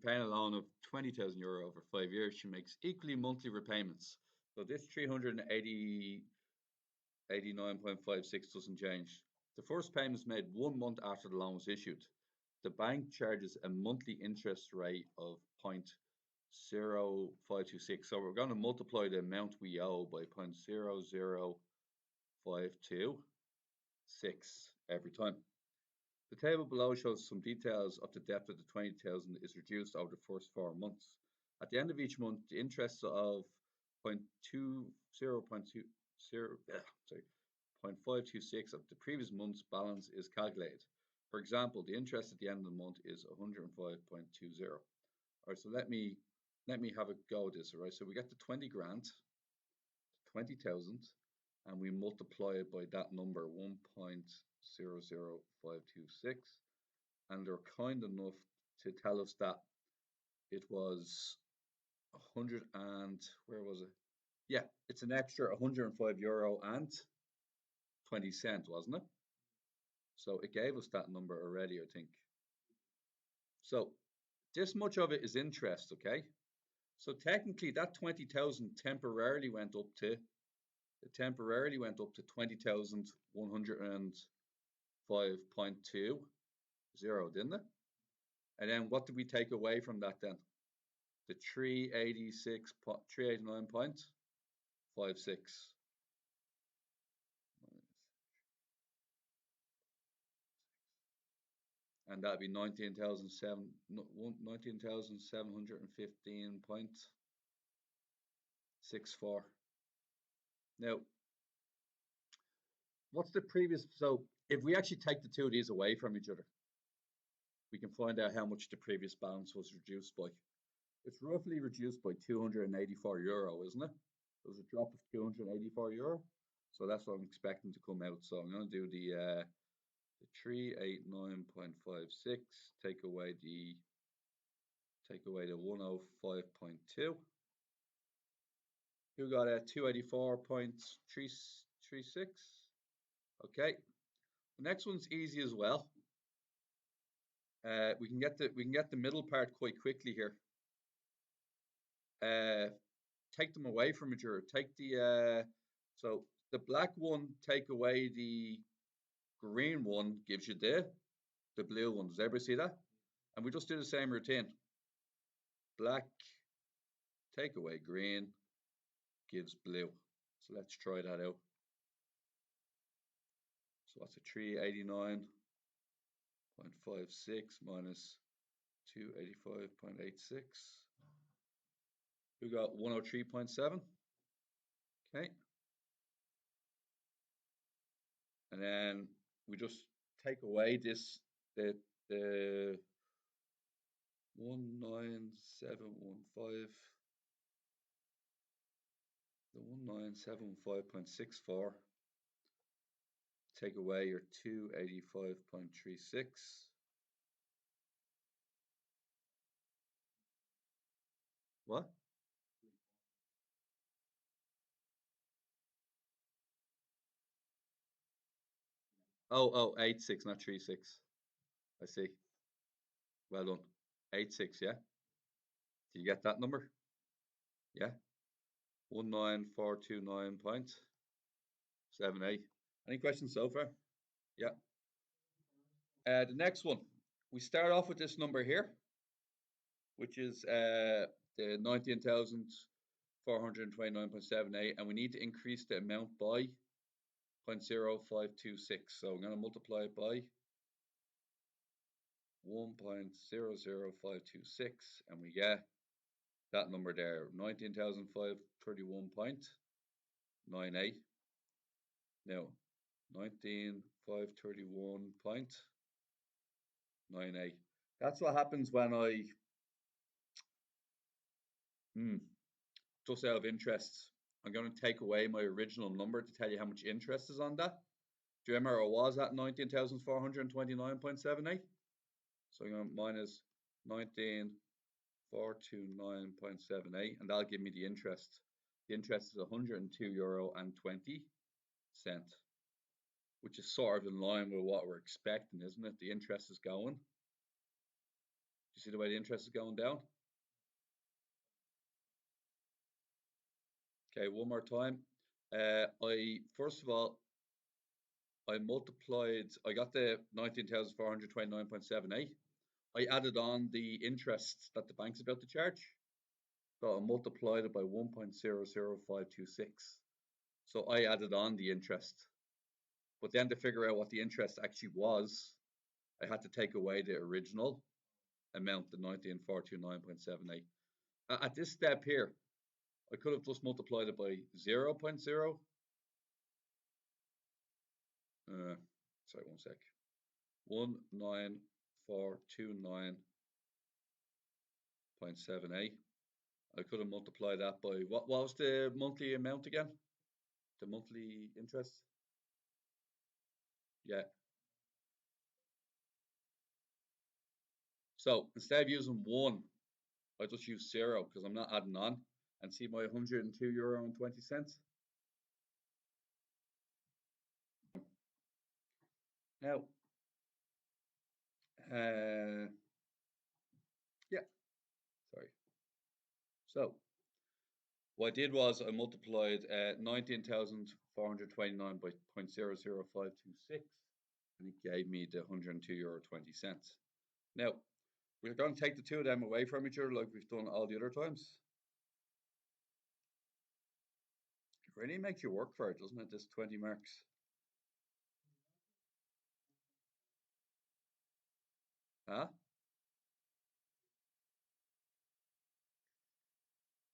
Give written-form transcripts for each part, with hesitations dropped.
Paying a loan of €20,000 over 5 years, she makes equally monthly repayments. So this 389.56 doesn't change. The first payment is made 1 month after the loan was issued. The bank charges a monthly interest rate of 0.0526. So we're going to multiply the amount we owe by 0.00526 every time. The table below shows some details of the debt of the 20,000 is reduced over the first 4 months. At the end of each month, the interest of 0.526 of the previous month's balance is calculated. For example, the interest at the end of the month is 105.20. All right, so let me have a go at this. All right, so we get the 20 grand, 20,000, and we multiply it by that number, 1.00526, and they're kind enough to tell us that it was 100 and where was it? Yeah, it's an extra €105 and 20 cents, wasn't it? So it gave us that number already, I think. So this much of it is interest, okay? So technically that 20,000 temporarily went up to 20,105.20, didn't it? And then what did we take away from that then? The 389.56. And that'd be 19,715.64. Now, what's the previous? So if we actually take the two of these away from each other, we can find out how much the previous balance was reduced by. It's roughly reduced by €284, isn't it? There was a drop of €284. So that's what I'm expecting to come out. So I'm going to do the 389.56, take away the 105.2. Who got a 284.336? Okay. The next one's easy as well. We can get the middle part quite quickly here. Take them away from each other. Take the so the black one, take away the green one, gives you the blue one. Does everybody see that? And we just do the same routine. Black, take away green, gives blue. So let's try that out. So what's a 389.56 minus 285.86? We got 103.7. Okay. And then we just take away this, the 19715, the 1975.64. Take away your 285.36. What? Oh, 86, not 36. I see. Well done. 86, yeah. Did you get that number? Yeah. 19429.78. Any questions so far? Yeah. The next one. We start off with this number here, which is the 19,429.78, and we need to increase the amount by 0.0526. So I'm going to multiply it by 1.00526, and we get that number there, 19,531.98. Now, 19,531.98. That's what happens when I, just out of interest, I'm going to take away my original number to tell you how much interest is on that. Do you remember I was at 19,429.78? So I'm going to minus 19,429.78, and that'll give me the interest. The interest is €102.20, which is sort of in line with what we're expecting, isn't it? The interest is going. You You see the way the interest is going down? Okay, one more time. First of all, I got the 19,429.78. I added on the interest that the bank's about to charge. So I multiplied it by 1.00526. So I added on the interest. But then to figure out what the interest actually was, I had to take away the original amount, the 19,429.78. At this step here, I could have just multiplied it by 0.0. Sorry, one sec. 19429.78. I could have multiplied that by what was the monthly amount again? The monthly interest? Yeah. So instead of using 1, I just use 0 because I'm not adding on. And see my €102.20? Now, yeah, sorry. So what I did was I multiplied 19,429 by 0.00526, and it gave me the €102.20. Now, we're going to take the two of them away from each other like we've done all the other times. It really makes you work for it, doesn't it, this 20 marks? Huh?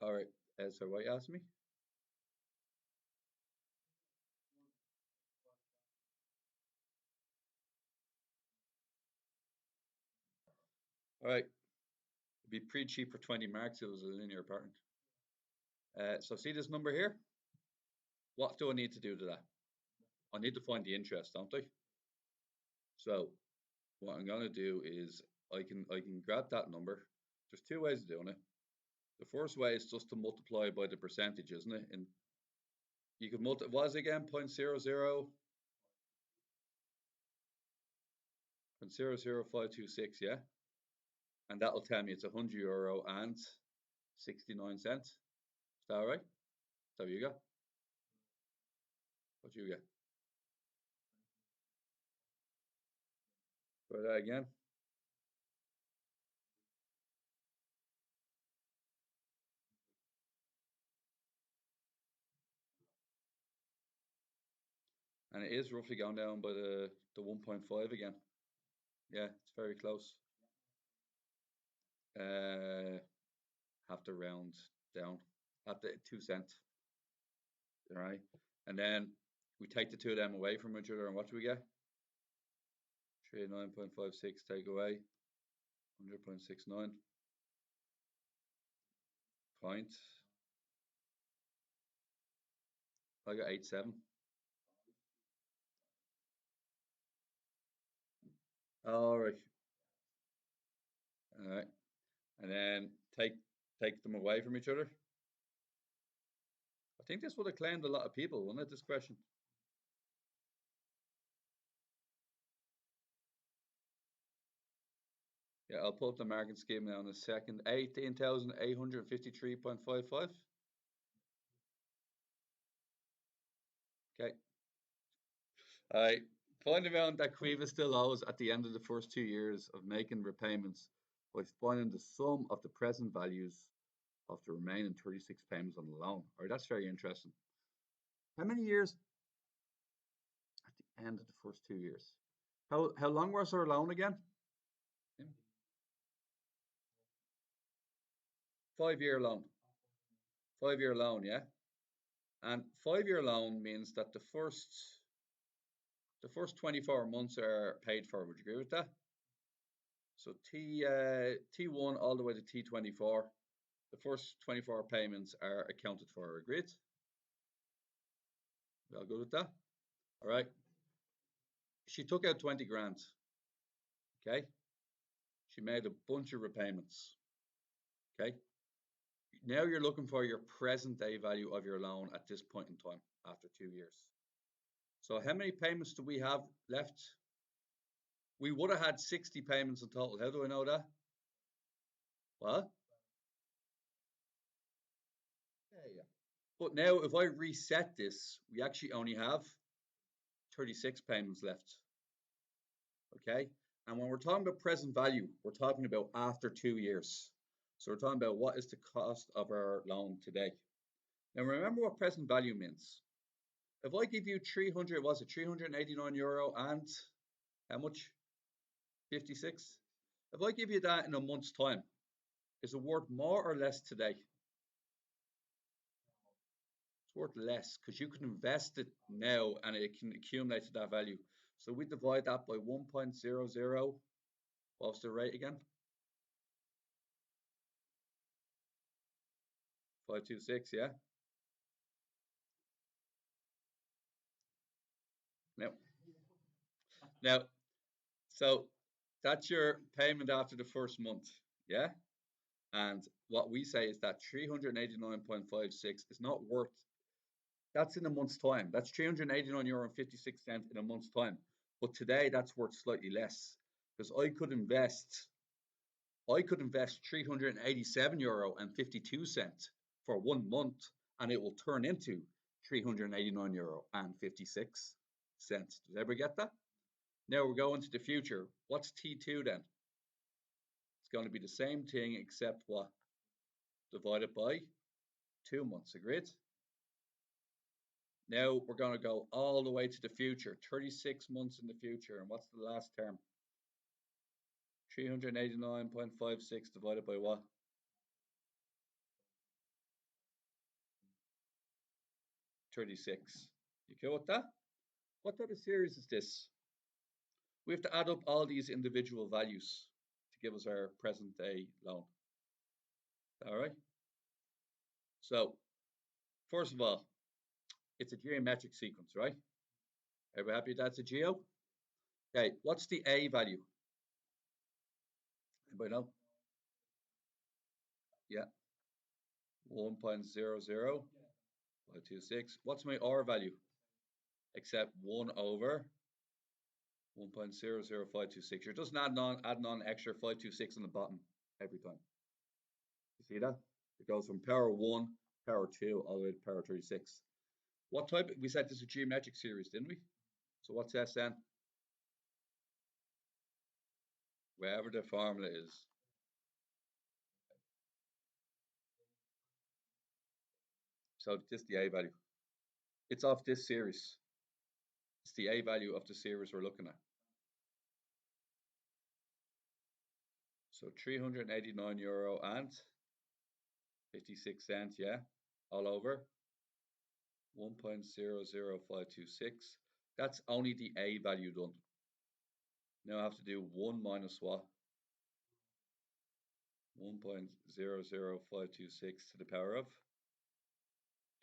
All right, so what you asked me? All right, it'd be pretty cheap for 20 marks. It was a linear pattern. So see this number here? What do I need to do to that? I need to find the interest, don't I? So what I'm going to do is I can grab that number. There's two ways of doing it. The first way is just to multiply by the percentage, isn't it? And you could multiply, what is it again? 0.00526, yeah? And that'll tell me it's €100 and 69 cents. Is that all right? Is that what you got? What you get? Try that again. And it is roughly going down by the 1.5 again. Yeah, it's very close. Have to round down at the 2 cents. All right. And then we take the two of them away from each other, and what do we get? 39.56 take away 100.69 point. I got 87. All right. All right. And then take them away from each other. I think this would have claimed a lot of people, wouldn't it, this question? Yeah, I'll pull up the market scheme now in a second. 18,853.55. Okay. All right. Find the amount that Quiva still owes at the end of the first 2 years of making repayments by finding the sum of the present values of the remaining 36 payments on the loan. All right, that's very interesting. How many years at the end of the first 2 years? How long was our loan again? 5-year loan. 5-year loan, yeah. And 5-year loan means that the first 24 months are paid for. Would you agree with that? So T1 all the way to T24, the first 24 payments are accounted for. Agreed? We all good with that? All right. She took out 20 grand. Okay. She made a bunch of repayments. Okay. Now you're looking for your present day value of your loan at this point in time after 2 years. So how many payments do we have left? We would have had 60 payments in total. How do I know that? What? Yeah. But now if I reset this, we actually only have 36 payments left. Okay. And when we're talking about present value, we're talking about after 2 years. So we're talking about what is the cost of our loan today. Now remember what present value means. If I give you 300, was it €389 and how much? 56? If I give you that in a month's time, is it worth more or less today? It's worth less because you can invest it now and it can accumulate to that value. So we divide that by 1.00. What's the rate again? 526, yeah? Now, now, so that's your payment after the first month, yeah? And what we say is that 389.56 is not worth, that's in a month's time. That's €389.56 in a month's time. But today that's worth slightly less because I could invest €387.52 for 1 month and it will turn into €389.56. Does everybody get that? Now we're going to the future. What's T2 then? It's going to be the same thing except what? Divided by 2 months. Agreed? Now we're going to go all the way to the future, 36 months in the future. And what's the last term? 389.56 divided by what? 36. You cool with that? What type of series is this? We have to add up all these individual values to give us our present day loan. All right. So first of all, it's a geometric sequence, right? Everybody happy that's a geo? Okay, what's the A value? Anybody know? Yeah, 1.00526. What's my R value? Except 1 over 1.00526. You're just adding on extra 526 on the bottom every time. You see that? It goes from power 1, power 2, all the way to power 36. What type? We said this is a geometric series, didn't we? So what's Sn? Wherever the formula is. So this is the A value. It's off this series. It's the A value of the series we're looking at. So €389 and 56 cents, yeah, all over 1.00526. That's only the A value done. Now I have to do 1 minus what? 1.00526 to the power of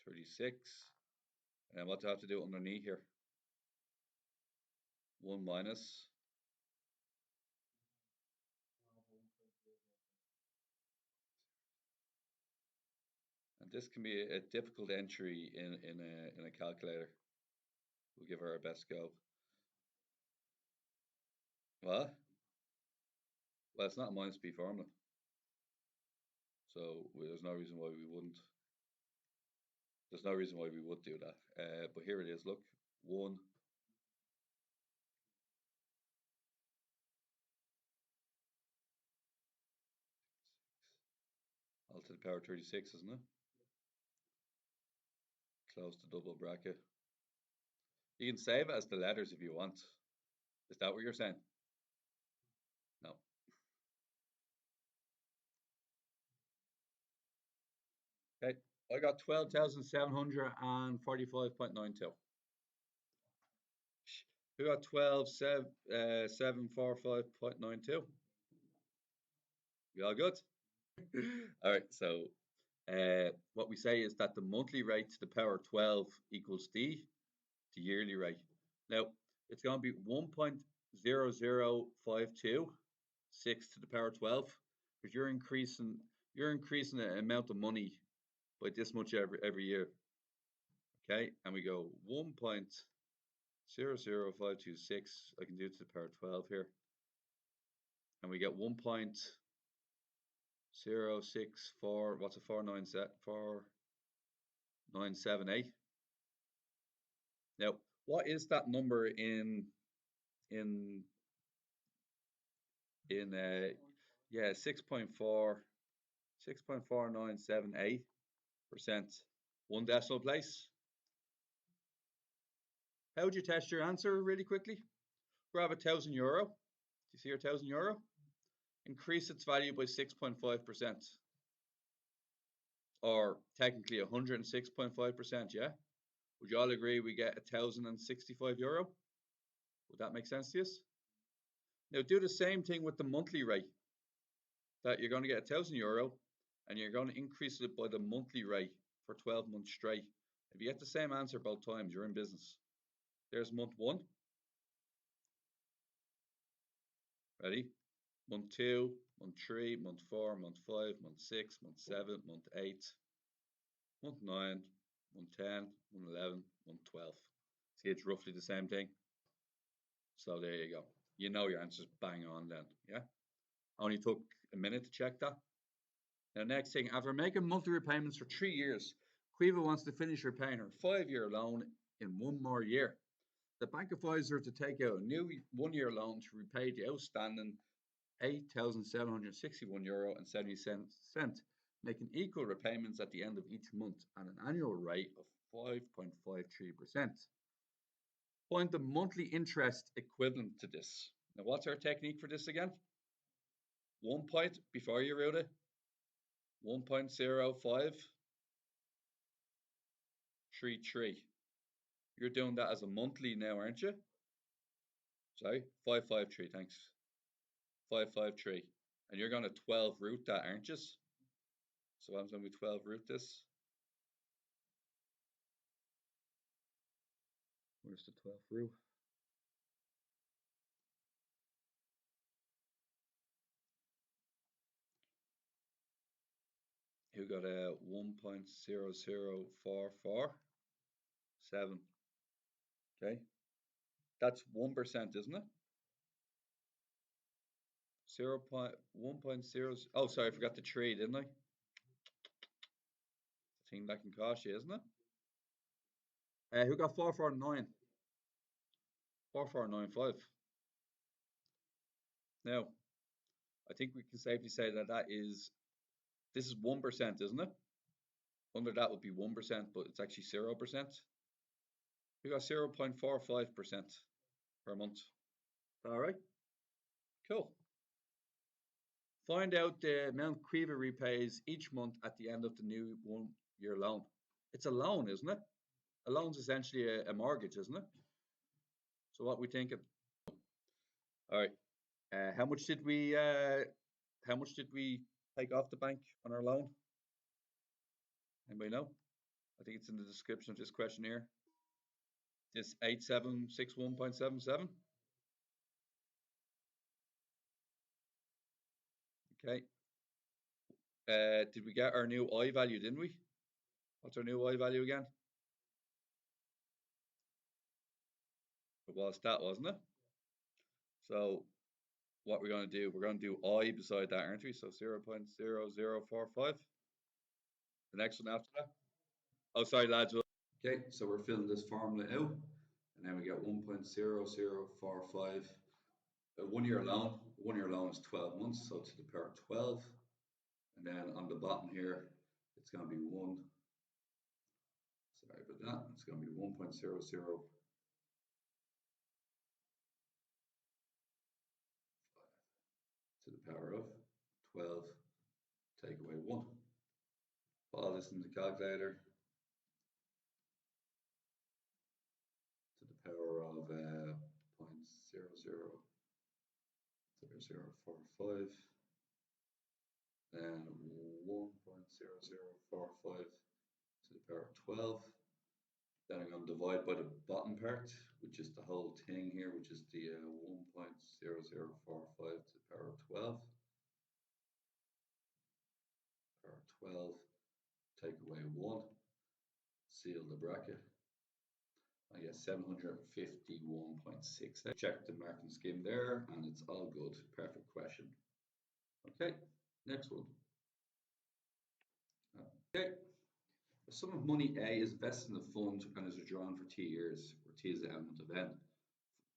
36. And then what do I have to do underneath here? 1 minus. And this can be a difficult entry in a calculator. We'll give her our best go. What? Well, it's not a minus B formula. So there's no reason why we wouldn't. There's no reason why we would do that. But here it is. Look, 1. All to the power 36, isn't it? Close the double bracket. You can save it as the letters if you want. Is that what you're saying? No. Okay, I got 12,745.92. Who got 12,745.92? You all good? All right, so what we say is that the monthly rate to the power 12 equals the yearly rate. Now, it's going to be 1.00526 to the power 12 because you're increasing the amount of money by this much every year. Okay, and we go 1.00526. I can do it to the power 12 here. And we get 0, 6, 4, what's a 4, 9, 4, 9, 7, 8? Now, what is that number in yeah, 6.4978%. One decimal place. How would you test your answer really quickly? Grab €1,000. Do you see your €1,000? Increase its value by 6.5%. Or technically 106.5%, yeah? Would you all agree we get €1,065? Would that make sense to you? Now do the same thing with the monthly rate. That you're going to get €1,000 and you're going to increase it by the monthly rate for 12 months straight. If you get the same answer both times, you're in business. There's month 1. Ready? Month 2, month 3, month 4, month 5, month 6, month 7, month 8, month 9, month 10, month 11, month 12. See, it's roughly the same thing. So there you go. You know your answer's bang on then, yeah? Only took a minute to check that. Now, next thing, after making monthly repayments for 3 years, Quiva wants to finish repaying her 5-year loan in 1 more year. The bank advises her to take out a new 1-year loan to repay the outstanding €8,761.70, making equal repayments at the end of each month at an annual rate of 5.53%. Find the monthly interest equivalent to this. Now, what's our technique for this again? 1 point before you root it. 1.0533. You're doing that as a monthly now, aren't you? Sorry, 553, thanks. 553. And you're going to 12 root that, aren't you? So I'm going to 12 root this. Where's the 12th root? You got a 1.00447. Okay, that's 1%, isn't it? 1.0. Oh, sorry, I forgot the 3, didn't I? The thing that can cost you, isn't it? Who got 449? 4495. Now, I think we can safely say that this is 1%, isn't it? Under that would be 1%, but it's actually 0%. We got 0.45% per month. All right, cool. Find out the amount Quiva repays each month at the end of the new 1-year loan. It's a loan, isn't it? A loan's essentially a mortgage, isn't it? So what we thinking? All right. How much did we take off the bank on our loan? Anybody know? I think it's in the description of this question here. This 8761.77. Okay. Did we get our new I value, didn't we? What's our new I value again? It was that, wasn't it? So what we're going to do, we're going to do I beside that, aren't we? So 0.0045. The next one after that. Oh, sorry, lads. Okay, so we're filling this formula out, and then we get 1.0045. A 1-year loan. 1-year loan is 12 months, so to the power of 12. And then on the bottom here, it's going to be 1. Sorry about that. It's going to be 1.00 to the power of 12, take away 1. Follow this in the calculator to the power of 0.000045, then 1.0045 to the power of 12. Then I'm going to divide by the bottom part, which is the whole thing here, which is the 1.0045 to the power of 12. Power of 12, take away 1, seal the bracket. I get 751.6. Check the marking scheme there, and it's all good. Perfect question. Okay, next one. sum of money A is invested in the fund and is withdrawn for t years, where t is the element of n.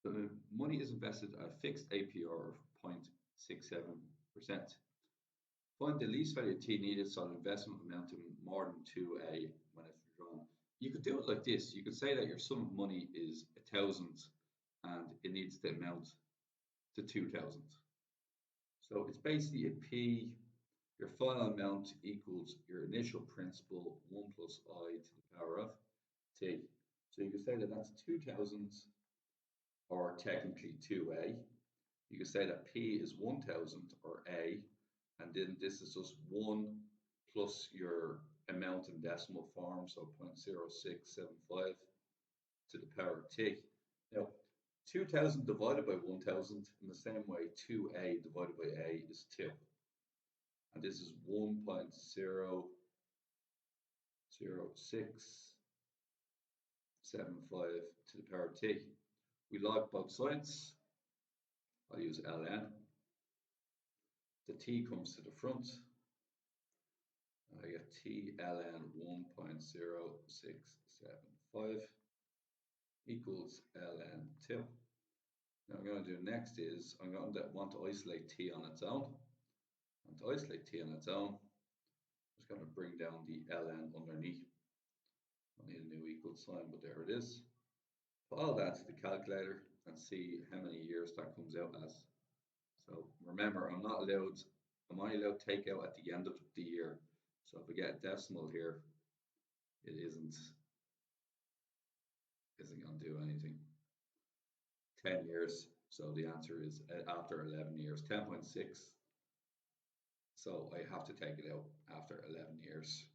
The money is invested at a fixed APR of 0.67%. Find the least value of t needed so an investment amounting more than 2a when it's withdrawn. You could do it like this. You could say that your sum of money is 1,000 and it needs to amount to 2,000. So it's basically a P, your final amount equals your initial principal 1 plus I to the power of t. So you could say that that's 2,000 or technically 2a. You could say that P is 1,000 or a, and then this is just 1 plus your amount in decimal form, so 0.0675 to the power of t. Now, 2,000 divided by 1,000 in the same way 2a divided by a is 2. And this is 1.00675 to the power of t. We log both sides. I'll use ln. The t comes to the front. I get t ln 1.0675 equals ln 2. Now I'm going to do next is I'm going to want to isolate t on its own. And to isolate t on its own, I'm just going to bring down the ln underneath. I need a new equal sign, but there it is. Put all that to the calculator and see how many years that comes out as. So remember, I'm only allowed to take out at the end of the year. So if I get a decimal here, it isn't going to do anything. 10 years. So the answer is after 11 years, 10.6. So I have to take it out after 11 years.